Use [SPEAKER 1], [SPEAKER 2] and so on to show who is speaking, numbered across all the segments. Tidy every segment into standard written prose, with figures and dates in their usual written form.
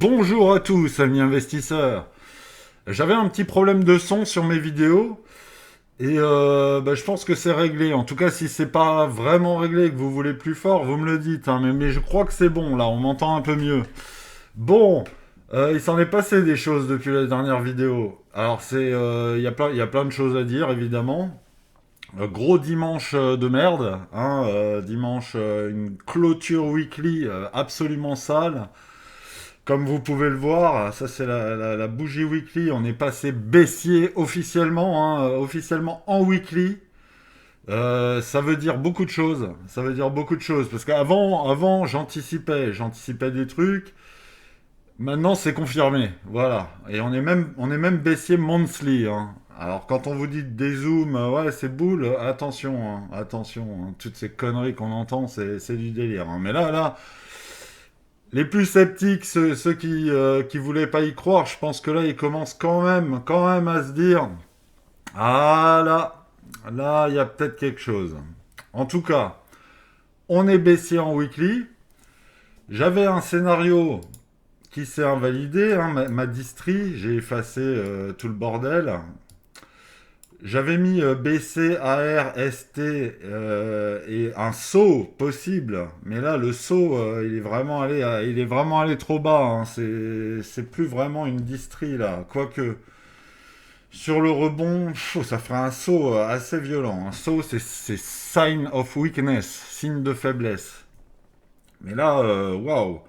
[SPEAKER 1] Bonjour à tous, amis investisseurs. J'avais un petit problème de son sur mes vidéos et je pense que c'est réglé. En tout cas, si c'est pas vraiment réglé et que vous voulez plus fort, vous me le dites, hein, mais je crois que c'est bon là, on m'entend un peu mieux. Bon, il s'en est passé des choses depuis la dernière vidéo. Alors il y a plein de choses à dire évidemment. Gros dimanche de merde, hein, dimanche une clôture weekly absolument sale. Comme vous pouvez le voir, ça c'est la bougie weekly. On est passé baissier officiellement, hein, officiellement en weekly. Ça veut dire beaucoup de choses. Ça veut dire beaucoup de choses. Parce qu'avant, j'anticipais des trucs. Maintenant, c'est confirmé. Voilà. Et on est même baissier monthly, hein. Alors, quand on vous dit des zooms, ouais, c'est boule, attention, hein, attention, hein. Toutes ces conneries qu'on entend, c'est du délire, hein. Mais là, les plus sceptiques, ceux qui voulaient pas y croire, je pense que là, ils commencent quand même à se dire, ah là, il y a peut-être quelque chose. En tout cas, on est baissier en weekly. J'avais un scénario qui s'est invalidé, hein, ma distri, j'ai effacé tout le bordel. J'avais mis BC, AR, ST et un saut possible, mais là le saut il est vraiment allé trop bas, hein. C'est plus vraiment une distri là, quoique sur le rebond, ça ferait un saut assez violent. Un saut c'est sign of weakness, signe de faiblesse. Mais là, waouh.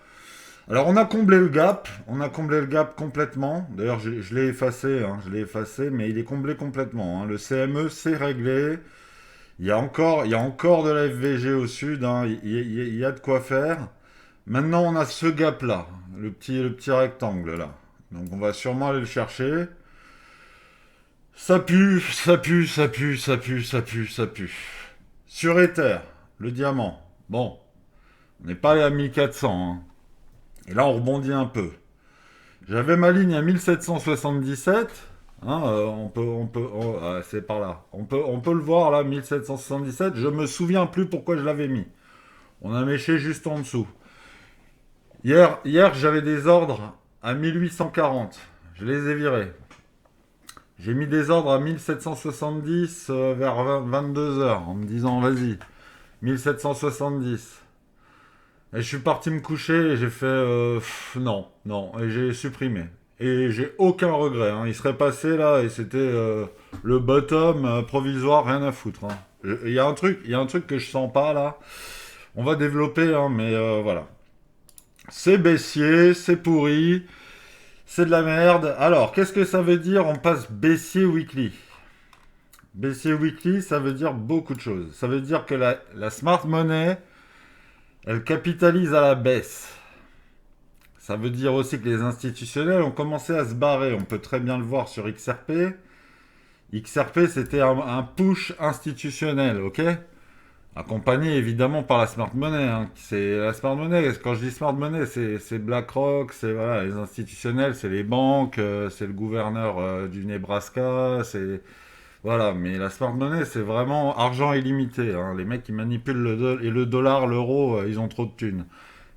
[SPEAKER 1] Alors on a comblé le gap complètement. D'ailleurs, je l'ai effacé, hein, je l'ai effacé, mais il est comblé complètement, hein. Le CME, c'est réglé. Il y a encore de la FVG au sud, hein. Il y a de quoi faire. Maintenant, on a ce gap-là, le petit rectangle là. Donc, on va sûrement aller le chercher. Ça pue, ça pue, ça pue, ça pue, ça pue, ça pue. Sur Ether, le diamant. Bon, on n'est pas allé à 1400, hein. Et là, on rebondit un peu. J'avais ma ligne à 1777. Hein, c'est par là. On peut le voir là, 1777. Je me souviens plus pourquoi je l'avais mis. On a méché juste en dessous. Hier j'avais des ordres à 1840. Je les ai virés. J'ai mis des ordres à 1770 vers 22 heures en me disant vas-y, 1770. Et je suis parti me coucher et j'ai fait non, non, et j'ai supprimé. Et j'ai aucun regret, hein. Il serait passé là et c'était le bottom provisoire, rien à foutre, hein. Il y a un truc que je sens pas là. On va développer, hein, mais voilà. C'est baissier, c'est pourri, c'est de la merde. Alors, qu'est-ce que ça veut dire? On passe baissier weekly. Baissier weekly, ça veut dire beaucoup de choses. Ça veut dire que la smart money, elle capitalise à la baisse. Ça veut dire aussi que les institutionnels ont commencé à se barrer. On peut très bien le voir sur XRP. XRP, c'était un push institutionnel, ok? Accompagné évidemment par la smart money, hein. C'est la smart money. Quand je dis smart money, c'est BlackRock, c'est voilà, les institutionnels, c'est les banques, c'est le gouverneur du Nebraska, c'est voilà. Mais la smart money, c'est vraiment argent illimité, hein. Les mecs qui manipulent et le dollar, l'euro, ils ont trop de thunes.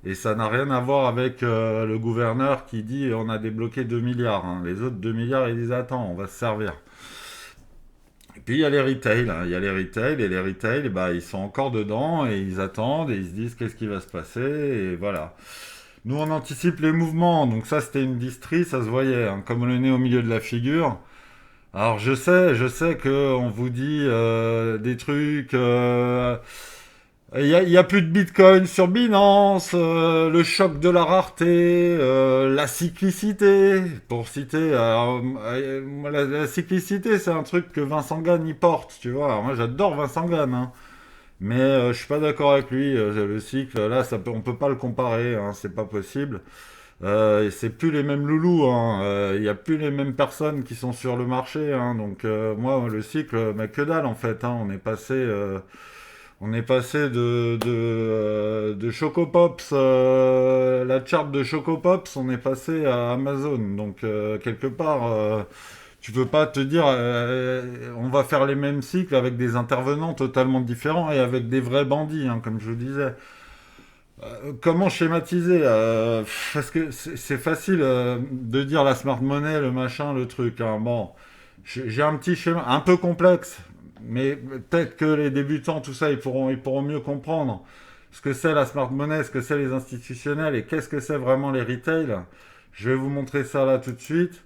[SPEAKER 1] Et ça n'a rien à voir avec le gouverneur qui dit on a débloqué 2 milliards, hein. Les autres 2 milliards, ils disent attends, on va se servir. Et puis il y a les retail, hein. Il y a les retail, et les retail, et bah, ils sont encore dedans et ils attendent et ils se disent qu'est-ce qui va se passer et voilà. Nous on anticipe les mouvements, donc ça c'était une distrie, ça se voyait, hein, comme le nez au milieu de la figure. Alors je sais que on vous dit des trucs. Il y a plus de Bitcoin sur Binance, le choc de la rareté, la cyclicité, pour citer. Alors, la cyclicité, c'est un truc que Vincent Gann y porte, tu vois. Alors, moi, j'adore Vincent Gann, hein. Mais je suis pas d'accord avec lui. Le cycle, là, on peut pas le comparer, hein, c'est pas possible. Et c'est plus les mêmes loulous, hein. Il y a plus les mêmes personnes qui sont sur le marché, hein. Donc, moi, le cycle, mais que dalle, en fait, hein. On est passé de Choco Pops, la charte de Choco Pops, on est passé à Amazon. Donc, quelque part, tu peux pas te dire, on va faire les mêmes cycles avec des intervenants totalement différents et avec des vrais bandits, hein, comme je vous disais. Comment schématiser? Parce que c'est facile de dire la smart money, le machin, le truc, hein. Bon, j'ai un petit schéma un peu complexe, mais peut-être que les débutants, tout ça, ils pourront mieux comprendre ce que c'est la smart money, ce que c'est les institutionnels et qu'est-ce que c'est vraiment les retail. Je vais vous montrer ça là tout de suite.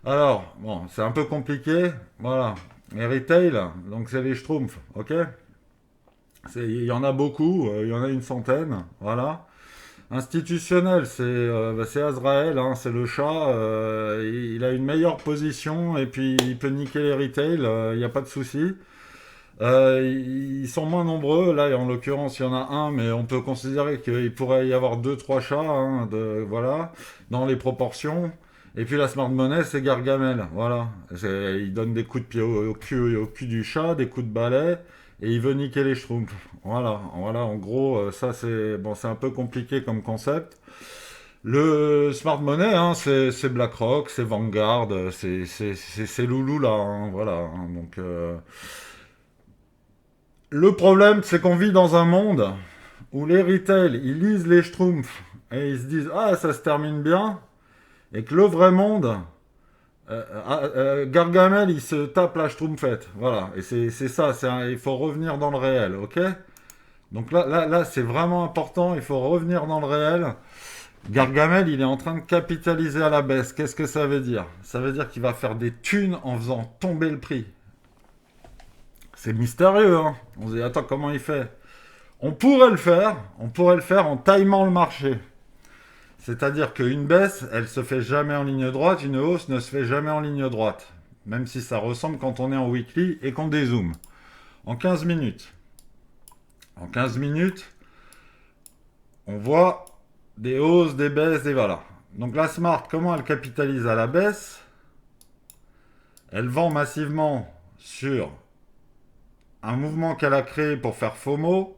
[SPEAKER 1] Alors, bon, c'est un peu compliqué. Voilà. Les retail, donc c'est les schtroumpfs, ok? Il y en a beaucoup, il y en a une centaine, voilà. Institutionnel, c'est Azrael, hein, c'est le chat. Il a une meilleure position et puis il peut niquer les retail, il n'y a pas de souci. Ils sont moins nombreux, là en l'occurrence il y en a un, mais on peut considérer qu'il pourrait y avoir deux, trois chats, hein, voilà, dans les proportions. Et puis la smart money, c'est Gargamel, voilà. Il donne des coups de pied au cul du chat, des coups de balai, et il veut niquer les schtroumpfs. Voilà, voilà, en gros, ça c'est bon, c'est un peu compliqué comme concept. Le smart money, hein, c'est BlackRock, c'est Vanguard, c'est Loulou là, hein, voilà, hein. Donc le problème, c'est qu'on vit dans un monde où les retail, ils lisent les schtroumpfs et ils se disent ah ça se termine bien, et que le vrai monde, Gargamel, il se tape la schtroumpfette, voilà. Et c'est ça, il faut revenir dans le réel, ok? Donc là, c'est vraiment important, il faut revenir dans le réel. Gargamel, il est en train de capitaliser à la baisse. Qu'est-ce que ça veut dire? Ça veut dire qu'il va faire des thunes en faisant tomber le prix. C'est mystérieux, hein? On se dit, attends, comment il fait? On pourrait le faire en timant le marché. C'est-à-dire qu'une baisse, elle se fait jamais en ligne droite, une hausse ne se fait jamais en ligne droite. Même si ça ressemble quand on est en weekly et qu'on dézoome. En 15 minutes. En 15 minutes, on voit des hausses, des baisses, des voilà. Donc la Smart, comment elle capitalise à la baisse? Elle vend massivement sur un mouvement qu'elle a créé pour faire FOMO.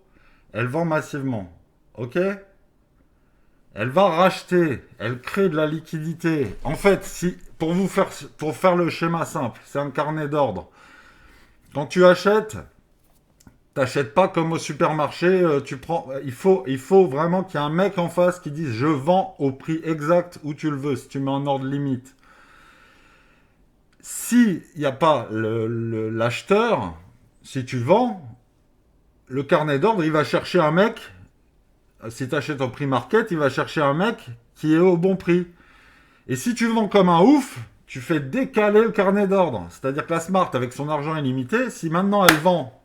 [SPEAKER 1] Elle vend massivement. Ok? Elle va racheter. Elle crée de la liquidité. En fait, pour faire le schéma simple, c'est un carnet d'ordre. Quand tu achètes, t'achètes pas comme au supermarché, tu prends. Il faut vraiment qu'il y ait un mec en face qui dise je vends au prix exact où tu le veux, si tu mets en ordre limite. S'il n'y a pas l'acheteur, si tu vends, le carnet d'ordre, il va chercher un mec. Si tu achètes au prix market, il va chercher un mec qui est au bon prix. Et si tu vends comme un ouf, tu fais décaler le carnet d'ordre. C'est-à-dire que la Smart, avec son argent illimité, si maintenant elle vend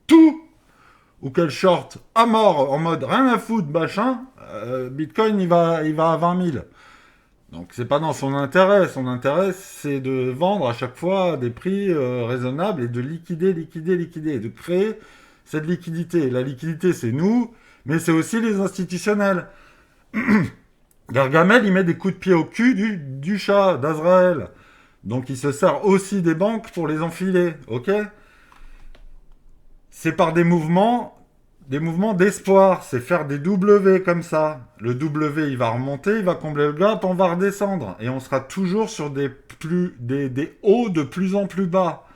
[SPEAKER 1] tout ou qu'elle short à mort en mode rien à foutre, machin, Bitcoin il va à 20 000. Donc c'est pas dans son intérêt. Son intérêt, c'est de vendre à chaque fois à des prix raisonnables et de liquider, liquider, liquider, et de créer cette liquidité. La liquidité, c'est nous, mais c'est aussi les institutionnels. Gargamel, il met des coups de pied au cul du chat, d'Azrael. Donc il se sert aussi des banques pour les enfiler, ok? C'est par des mouvements d'espoir. C'est faire des W comme ça. Le W, il va remonter, il va combler le gap, on va redescendre. Et on sera toujours sur des hauts de plus en plus bas.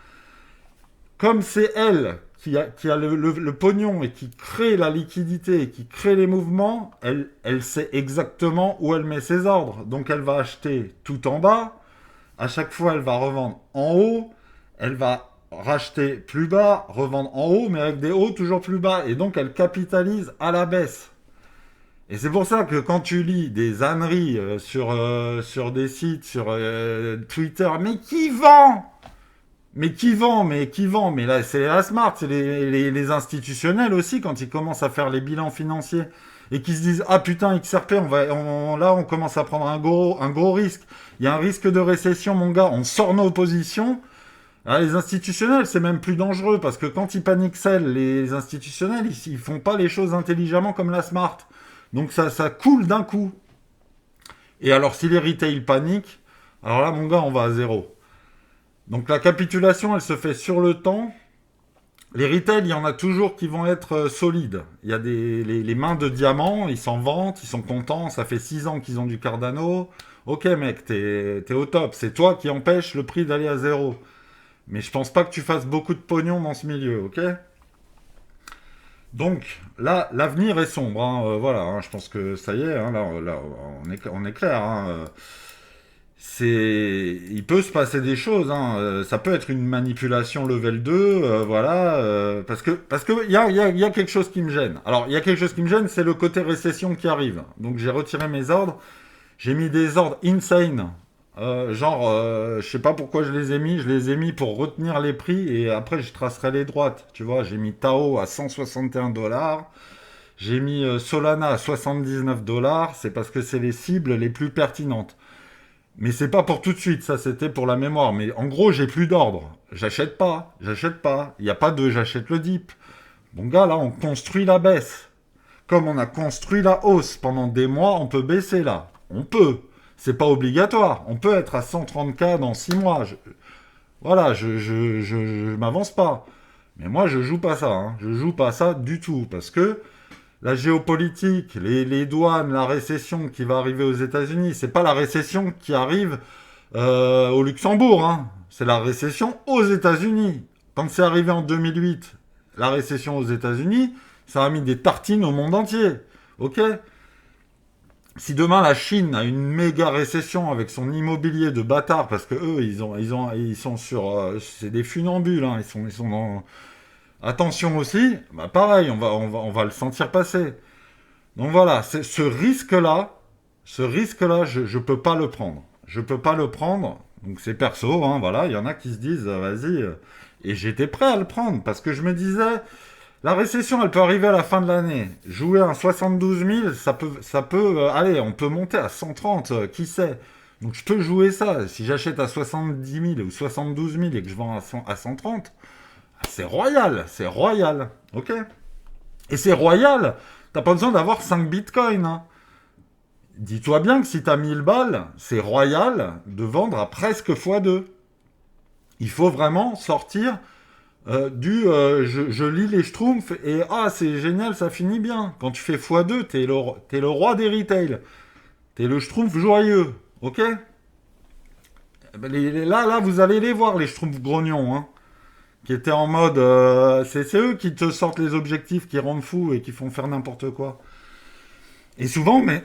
[SPEAKER 1] Comme c'est elle qui a le pognon et qui crée la liquidité et qui crée les mouvements, elle sait exactement où elle met ses ordres. Donc elle va acheter tout en bas. À chaque fois, elle va revendre en haut. Elle va racheter plus bas, revendre en haut, mais avec des hauts toujours plus bas. Et donc, elle capitalise à la baisse. Et c'est pour ça que quand tu lis des âneries sur des sites, sur Twitter, mais qui vend? Mais qui vend? Mais qui vend? Mais là, c'est la Smart, c'est les institutionnels aussi, quand ils commencent à faire les bilans financiers et qui se disent ah putain XRP, là on commence à prendre un gros risque. Il y a un risque de récession, mon gars. On sort nos positions. Ah, les institutionnels, c'est même plus dangereux parce que quand ils paniquent les institutionnels, ils font pas les choses intelligemment comme la Smart. Donc ça coule d'un coup. Et alors si les retail paniquent, alors là mon gars, on va à zéro. Donc la capitulation, elle se fait sur le temps. Les retail, il y en a toujours qui vont être solides. Il y a les mains de diamant, ils s'en vantent, ils sont contents. Ça fait 6 ans qu'ils ont du Cardano. Ok mec, t'es au top. C'est toi qui empêche le prix d'aller à zéro. Mais je pense pas que tu fasses beaucoup de pognon dans ce milieu, ok? Donc là, l'avenir est sombre, hein, voilà, hein, je pense que ça y est, hein, là, on est clair. Hein, il peut se passer des choses, hein, ça peut être une manipulation level 2, voilà, parce que il y a quelque chose qui me gêne. Alors il y a quelque chose qui me gêne, c'est le côté récession qui arrive. Donc j'ai retiré mes ordres, j'ai mis des ordres insane. Je sais pas pourquoi je les ai mis pour retenir les prix et après je tracerai les droites. Tu vois, j'ai mis Tao à 161 $, j'ai mis Solana à 79 $, c'est parce que c'est les cibles les plus pertinentes. Mais c'est pas pour tout de suite, ça c'était pour la mémoire. Mais en gros, j'ai plus d'ordre. J'achète pas, j'achète pas. Il n'y a pas de j'achète le dip. Bon gars, là, on construit la baisse. Comme on a construit la hausse pendant des mois, on peut baisser là. On peut. C'est pas obligatoire. On peut être à 130K dans 6 mois. Voilà, je m'avance pas. Mais moi, je joue pas ça. Hein. Je joue pas ça du tout. Parce que la géopolitique, les douanes, la récession qui va arriver aux États-Unis, c'est pas la récession qui arrive au Luxembourg. Hein. C'est la récession aux États-Unis. Quand c'est arrivé en 2008, la récession aux États-Unis, ça a mis des tartines au monde entier. Ok. Si demain la Chine a une méga récession avec son immobilier de bâtard, parce que eux, ils sont sur, c'est des funambules, hein, ils sont dans. Attention aussi, bah pareil, on va le sentir passer. Donc voilà, ce risque-là, je peux pas le prendre. Je peux pas le prendre. Donc c'est perso, hein, voilà. Il y en a qui se disent, vas-y. Et j'étais prêt à le prendre parce que je me disais, la récession, elle peut arriver à la fin de l'année. Jouer à 72 000, ça peut, allez, on peut monter à 130, qui sait. Donc je peux jouer ça. Si j'achète à 70 000 ou 72 000 et que je vends à 130, c'est royal, c'est royal, ok. Et c'est royal. T'as pas besoin d'avoir 5 bitcoins. Hein. Dis-toi bien que si t'as 1000 balles, c'est royal de vendre à presque x2. Il faut vraiment sortir je lis les schtroumpfs et ah c'est génial, ça finit bien. Quand tu fais x2, t'es le roi des retail. T'es le schtroumpf joyeux, ok. Là, vous allez les voir, les schtroumpfs grognons, hein, qui étaient en mode... c'est eux qui te sortent les objectifs, qui rendent fou et qui font faire n'importe quoi. Et souvent, mais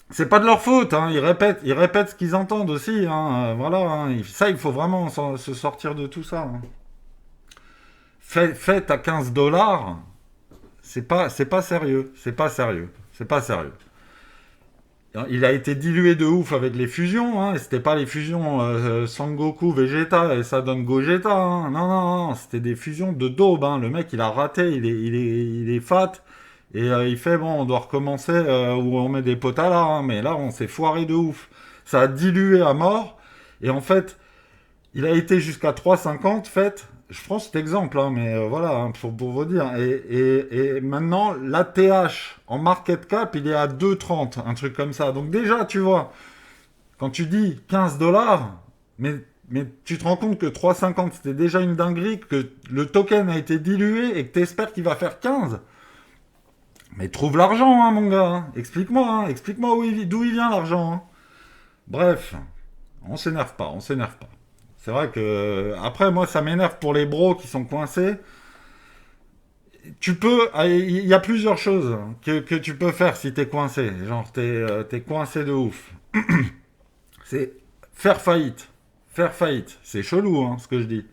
[SPEAKER 1] c'est pas de leur faute, hein. Ils répètent ce qu'ils entendent aussi, hein. Voilà, hein. Ça, il faut vraiment se sortir de tout ça. Hein. Fait à 15 $, c'est pas sérieux, c'est pas sérieux, c'est pas sérieux. Il a été dilué de ouf avec les fusions, hein, et c'était pas les fusions Sangoku Vegeta et ça donne Gogeta, hein. Non, non, non, c'était des fusions de daube, hein. Le mec, il a raté, il est fat, et il fait, bon, on doit recommencer où on met des potas là, hein, mais là, on s'est foiré de ouf. Ça a dilué à mort, et en fait, il a été jusqu'à 3,50, fait, je prends cet exemple, hein, mais voilà, hein, pour vous dire. Et maintenant, l'ATH en market cap, il est à 2,30, un truc comme ça. Donc déjà, tu vois, quand tu dis 15 $, mais tu te rends compte que 3,50, c'était déjà une dinguerie, que le token a été dilué et que tu espères qu'il va faire 15. Mais trouve l'argent, hein, mon gars. Hein. Explique-moi d'où il vient l'argent. Hein. Bref, on s'énerve pas, on s'énerve pas. C'est vrai que après moi ça m'énerve pour les bros qui sont coincés. Il y a plusieurs choses que tu peux faire si t'es coincé. Genre t'es coincé de ouf. C'est faire faillite. Faire faillite. C'est chelou hein, ce que je dis.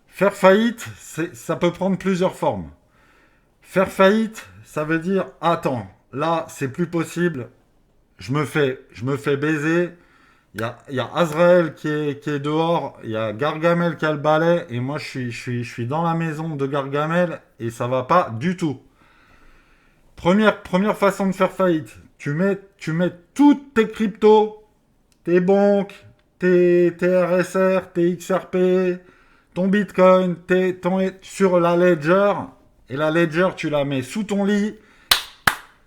[SPEAKER 1] Faire faillite, ça peut prendre plusieurs formes. Faire faillite, ça veut dire attends, là c'est plus possible. Je me fais baiser. Il y a Azrael qui est dehors, il y a Gargamel qui a le balai, et moi je suis dans la maison de Gargamel, et ça va pas du tout. Première façon de faire faillite, tu mets toutes tes cryptos, tes banques, tes RSR, tes XRP, ton Bitcoin, sur la Ledger, et la Ledger tu la mets sous ton lit,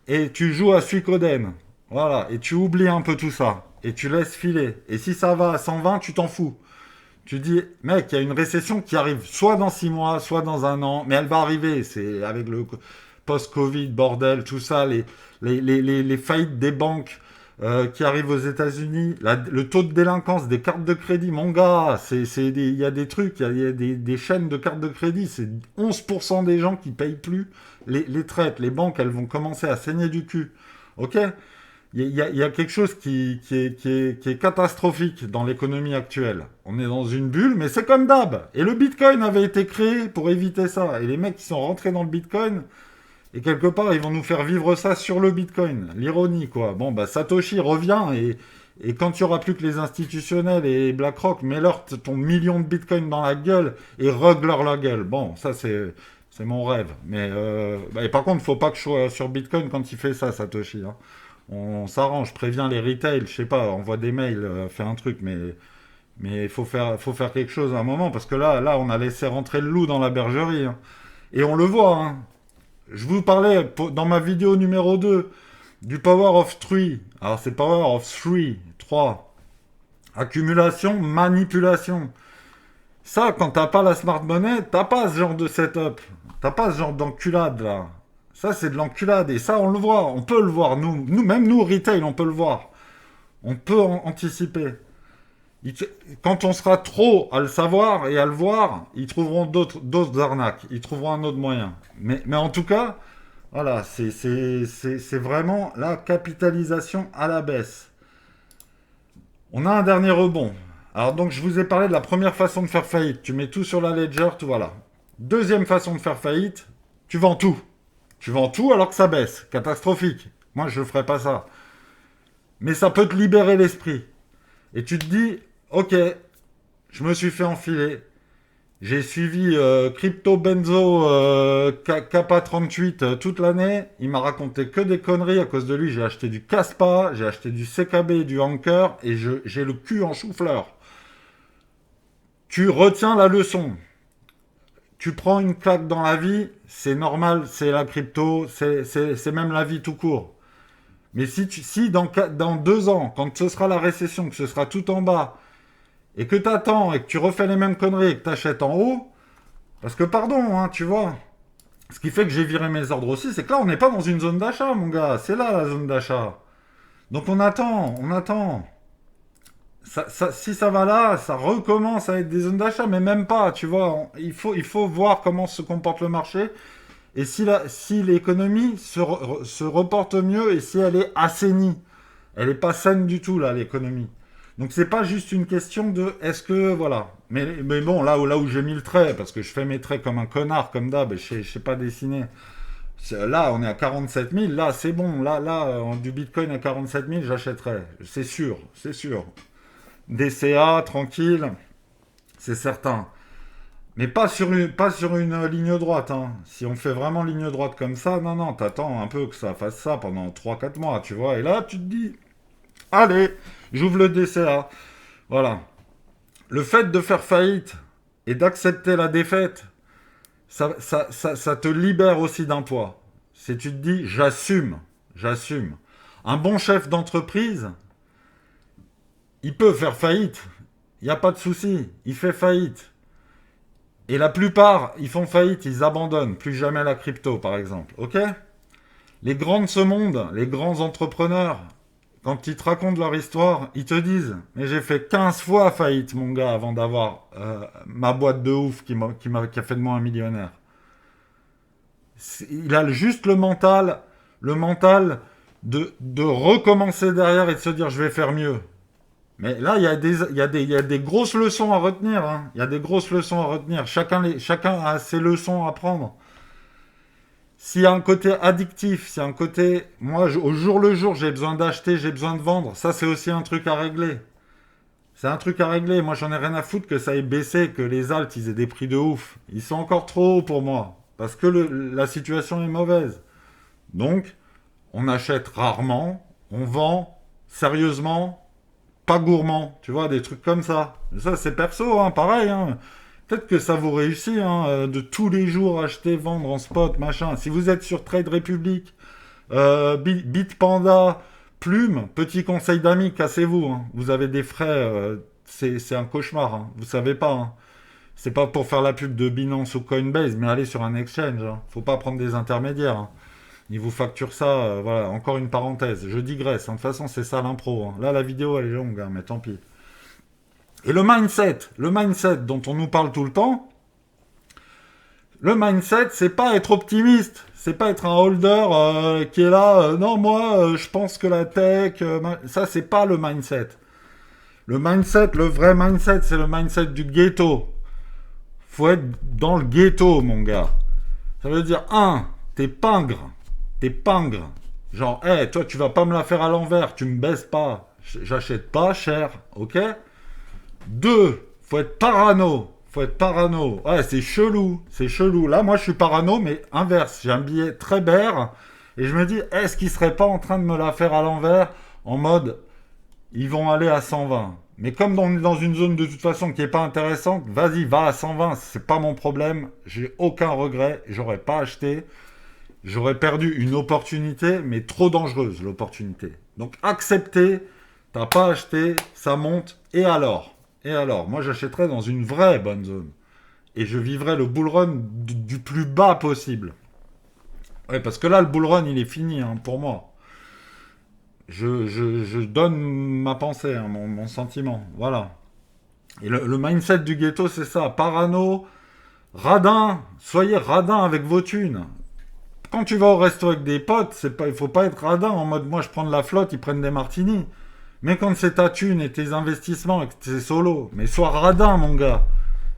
[SPEAKER 1] et tu joues à Suikoden. Voilà, et tu oublies un peu tout ça. Et tu laisses filer. Et si ça va à 120, tu t'en fous. Tu dis, mec, il y a une récession qui arrive soit dans 6 mois, soit dans un an, mais elle va arriver. C'est avec le post-Covid, bordel, tout ça, les faillites des banques, qui arrive aux États-Unis. Le taux de délinquance des cartes de crédit, mon gars, il y a des trucs, il y a des chaînes de cartes de crédit, c'est 11% des gens qui payent plus les traites. Les banques, elles vont commencer à saigner du cul. Ok? Il y a quelque chose qui est catastrophique dans l'économie actuelle. On est dans une bulle, mais c'est comme d'hab. Et le Bitcoin avait été créé pour éviter ça. Et les mecs qui sont rentrés dans le Bitcoin, et quelque part, ils vont nous faire vivre ça sur le Bitcoin. L'ironie, quoi. Bon, bah, Satoshi revient, et quand il n'y aura plus que les institutionnels et BlackRock, mets-leur ton million de Bitcoin dans la gueule et règle-leur la gueule. Bon, ça, c'est mon rêve. Mais, et par contre, il ne faut pas que je sois sur Bitcoin quand il fait ça, Satoshi, hein. On s'arrange, prévient les retail, je sais pas, envoie des mails, fait un truc, mais il faut faire quelque chose à un moment, parce que là, on a laissé rentrer le loup dans la bergerie, hein. Et on le voit, hein. Je vous parlais dans ma vidéo numéro 2 du Power of 3. Alors c'est Power of 3. Accumulation, manipulation. Ça, quand t'as pas la smart money, t'as pas ce genre de setup. T'as pas ce genre d'enculade là. Ça, c'est de l'enculade. Et ça, on le voit. On peut le voir. Même nous, retail, on peut le voir. On peut anticiper. Quand on sera trop à le savoir et à le voir, ils trouveront d'autres arnaques. Ils trouveront un autre moyen. Mais en tout cas, voilà, c'est vraiment la capitalisation à la baisse. On a un dernier rebond. Alors donc, je vous ai parlé de la première façon de faire faillite. Tu mets tout sur la ledger, tout voilà. Deuxième façon de faire faillite, tu vends tout. Tu vends tout alors que ça baisse. Catastrophique. Moi, je ne ferais pas ça. Mais ça peut te libérer l'esprit. Et tu te dis, ok, je me suis fait enfiler. J'ai suivi Crypto Benzo Kappa 38 toute l'année. Il m'a raconté que des conneries. À cause de lui, j'ai acheté du Caspa, j'ai acheté du CKB et du Anker. Et j'ai le cul en chou-fleur. Tu retiens la leçon. Tu prends une claque dans la vie, c'est normal, c'est la crypto, c'est même la vie tout court. Mais si dans 2 ans, quand ce sera la récession, que ce sera tout en bas, et que tu attends et que tu refais les mêmes conneries et que tu achètes en haut, parce que pardon, hein, tu vois, ce qui fait que j'ai viré mes ordres aussi, c'est que là, on n'est pas dans une zone d'achat, mon gars, c'est là la zone d'achat. Donc on attend. Si ça va là, ça recommence à être des zones d'achat, mais même pas, tu vois. Il faut voir comment se comporte le marché et si l'économie se reporte mieux et si elle est assainie. Elle n'est pas saine du tout, là, l'économie. Donc c'est pas juste une question de est-ce que voilà. Mais bon, là où j'ai mis le trait, parce que je fais mes traits comme un connard, comme d'hab, et je sais pas dessiner. Là, on est à 47 000. Là, c'est bon. Du Bitcoin à 47 000, j'achèterai. C'est sûr, c'est sûr. DCA, tranquille, c'est certain. Mais pas sur une ligne droite, hein. Si on fait vraiment ligne droite comme ça, non, t'attends un peu que ça fasse ça pendant 3 4 mois, tu vois. Et là, tu te dis, allez, j'ouvre le DCA. Voilà. Le fait de faire faillite et d'accepter la défaite, ça te libère aussi d'un poids. Si tu te dis, j'assume. Un bon chef d'entreprise, il peut faire faillite. Il n'y a pas de souci. Il fait faillite. Et la plupart, ils font faillite, ils abandonnent. Plus jamais la crypto, par exemple. Ok? Les grands de ce monde, les grands entrepreneurs, quand ils te racontent leur histoire, ils te disent, mais j'ai fait 15 fois faillite, mon gars, avant d'avoir ma boîte de ouf qui a fait de moi un millionnaire. Il a juste le mental de recommencer derrière et de se dire, je vais faire mieux. Mais là, il y a des grosses leçons à retenir, hein. Il y a des grosses leçons à retenir. Chacun a ses leçons à prendre. S'il y a un côté addictif, s'il y a un côté... Moi, au jour le jour, j'ai besoin d'acheter, j'ai besoin de vendre. Ça, c'est aussi un truc à régler. C'est un truc à régler. Moi, j'en ai rien à foutre que ça ait baissé, que les alts, ils aient des prix de ouf. Ils sont encore trop hauts pour moi. Parce que la situation est mauvaise. Donc, on achète rarement, on vend sérieusement, pas gourmand, tu vois, des trucs comme ça. Ça, c'est perso, hein, pareil, hein. Peut-être que ça vous réussit, hein, de tous les jours acheter, vendre en spot, machin. Si vous êtes sur Trade Republic, Bitpanda, Plume, petit conseil d'amis, cassez-vous, hein. Vous avez des frais, c'est un cauchemar, hein. Vous savez pas, hein. C'est pas pour faire la pub de Binance ou Coinbase, mais allez sur un exchange, hein. Faut pas prendre des intermédiaires, hein. Ils vous facturent ça, voilà, encore une parenthèse. Je digresse, hein. De toute façon, c'est ça l'impro, hein. Là, la vidéo, elle est longue, hein, mais tant pis. Et le mindset dont on nous parle tout le temps, le mindset, c'est pas être optimiste. C'est pas être un holder qui est là, non, moi, je pense que la tech, ça, c'est pas le mindset. Le mindset, le vrai mindset, c'est le mindset du ghetto. Faut être dans le ghetto, mon gars. Ça veut dire, t'es pingre. T'es pingre. Genre, hey, toi, tu vas pas me la faire à l'envers, tu me baisses pas. J'achète pas cher, ok? Deux, faut être parano. Faut être parano. Ouais, c'est chelou. C'est chelou. Là, moi, je suis parano, mais inverse. J'ai un billet très vert. Et je me dis, est-ce qu'ils seraient pas en train de me la faire à l'envers en mode, ils vont aller à 120. Mais comme on est dans une zone de toute façon qui est pas intéressante, vas-y, va à 120. C'est pas mon problème. J'ai aucun regret. J'aurais pas acheté. J'aurais perdu une opportunité, mais trop dangereuse, l'opportunité. Donc, accepter. T'as pas acheté. Ça monte. Et alors? Et alors, moi j'achèterais dans une vraie bonne zone. Et je vivrais le bull run du plus bas possible. Ouais, parce que là, le bull run, il est fini, hein, pour moi. Je donne ma pensée, hein, mon sentiment. Voilà. Et le mindset du ghetto, c'est ça. Parano, radin. Soyez radin avec vos thunes. Quand tu vas au resto avec des potes, il faut pas être radin en mode moi je prends de la flotte, ils prennent des martinis. Mais quand c'est ta thune et tes investissements et que t'es solo, mais sois radin, mon gars.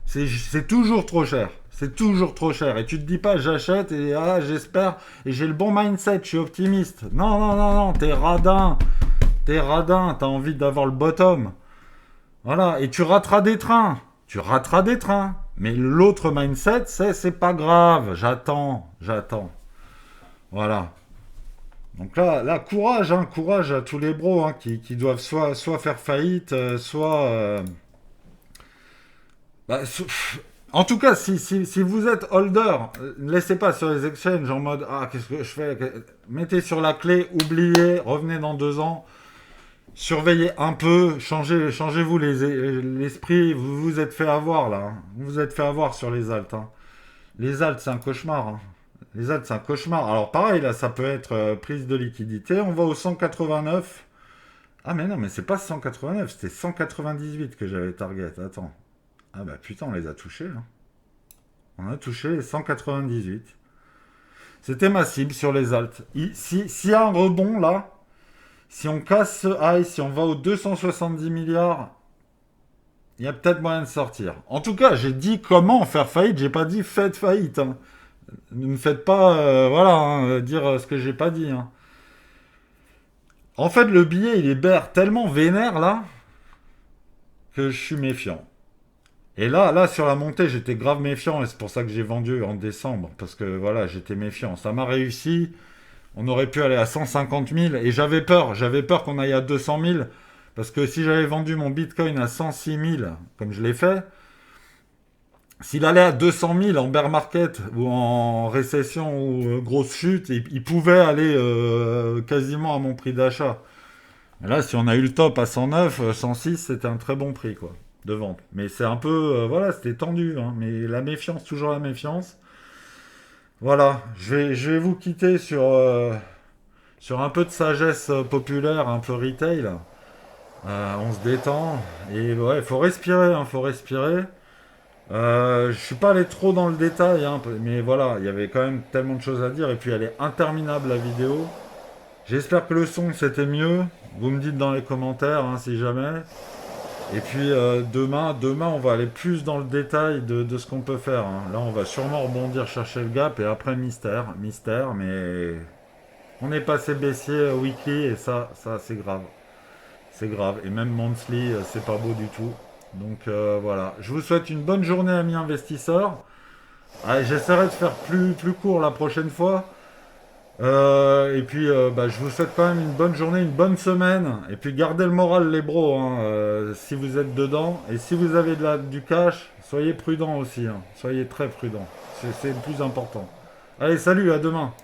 [SPEAKER 1] C'est toujours trop cher. C'est toujours trop cher. Et tu te dis pas, j'achète et j'espère. Et j'ai le bon mindset, je suis optimiste. Non, non, non, non, t'es radin. T'es radin, t'as envie d'avoir le bottom. Voilà, et tu rateras des trains. Tu rateras des trains. Mais l'autre mindset, c'est pas grave. J'attends. Voilà. Donc là, courage, hein, courage à tous les bros hein, qui doivent soit faire faillite, soit... bah, en tout cas, si vous êtes holder, ne laissez pas sur les exchanges en mode qu'est-ce que je fais? Mettez sur la clé, oubliez, revenez dans 2 ans, surveillez un peu, changez-vous l'esprit. Vous vous êtes fait avoir là. Hein. Vous vous êtes fait avoir sur les alts. Hein. Les alts, c'est un cauchemar. Hein. Les alts, c'est un cauchemar. Alors pareil, là, ça peut être prise de liquidité. On va au 189. Ah mais non, mais c'est pas 189, c'était 198 que j'avais target. Attends. Ah bah putain, on les a touchés. Hein. On a touché les 198. C'était ma cible sur les alts. S'il y a un rebond là, si on casse ce high, si on va aux 270 milliards, il y a peut-être moyen de sortir. En tout cas, j'ai dit comment faire faillite, j'ai pas dit faites faillite. Hein. Ne me faites pas voilà, hein, dire ce que j'ai pas dit. Hein. En fait, le billet, il est tellement vénère là que je suis méfiant. Et là, sur la montée, j'étais grave méfiant et c'est pour ça que j'ai vendu en décembre. Parce que voilà, j'étais méfiant. Ça m'a réussi. On aurait pu aller à 150 000 et j'avais peur. J'avais peur qu'on aille à 200 000. Parce que si j'avais vendu mon Bitcoin à 106 000, comme je l'ai fait, s'il allait à 200 000 en bear market ou en récession ou grosse chute, il pouvait aller quasiment à mon prix d'achat. Et là, si on a eu le top à 109, 106, c'était un très bon prix, quoi, de vente. Mais c'est un peu, voilà, c'était tendu, hein, mais la méfiance, toujours la méfiance. Voilà, je vais vous quitter sur un peu de sagesse populaire, un peu retail. On se détend et ouais, il faut respirer, hein, faut respirer. Je suis pas allé trop dans le détail, hein, mais voilà, il y avait quand même tellement de choses à dire et puis elle est interminable la vidéo. J'espère que le son c'était mieux. Vous me dites dans les commentaires hein, si jamais. Et puis demain, on va aller plus dans le détail de ce qu'on peut faire. Hein. Là, on va sûrement rebondir chercher le gap et après mystère, mais on est passé baissier weekly et ça c'est grave. C'est grave. Et même monthly, c'est pas beau du tout. Donc voilà. Je vous souhaite une bonne journée, amis investisseurs. Allez, j'essaierai de faire plus court la prochaine fois. Et puis, je vous souhaite quand même une bonne journée, une bonne semaine. Et puis, gardez le moral, les bros, hein, si vous êtes dedans. Et si vous avez du cash, soyez prudents aussi. Hein. Soyez très prudents. C'est le plus important. Allez, salut, à demain.